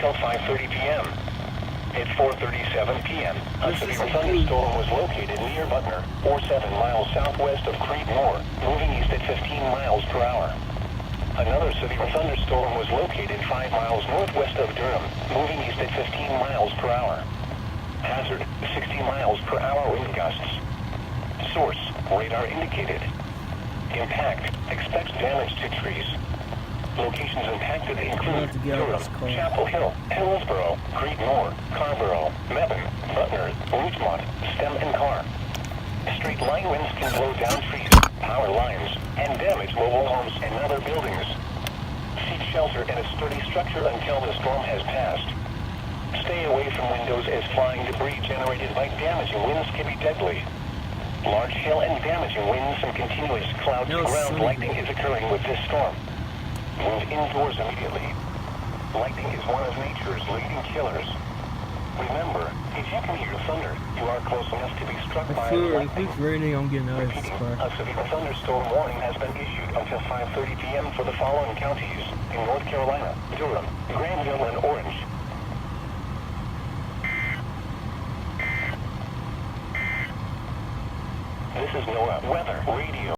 until 5:30 p.m. At 4:37 p.m., a severe thunderstorm was located near Butner, or 7 miles southwest of Creedmoor, moving east at 15 miles per hour. Another severe thunderstorm was located 5 miles northwest of Durham, moving east at 15 miles per hour. Hazard, 60 miles per hour wind gusts. Source, radar indicated. Impact, expect damage to trees. Locations impacted include Durham, Chapel Hill, Hillsborough, Creedmoor, Carrboro, Mebane, Butner, Rougemont, Stem and Carr. Straight line winds can blow down trees, power lines, and damage mobile homes and other buildings. Seek shelter in a sturdy structure until the storm has passed. Stay away from windows as flying debris generated by damaging winds can be deadly. Large hail and damaging winds and continuous cloud-to-ground lightning is occurring with this storm. Move indoors immediately. Lightning is one of nature's leading killers. Remember, if you can hear thunder, you are close enough to be struck by lightning. If it's raining, I'm getting out of this car. A severe thunderstorm warning has been issued until 5:30 p.m. for the following counties in North Carolina: Durham, Granville, and Orange. This is NOAA Weather Radio.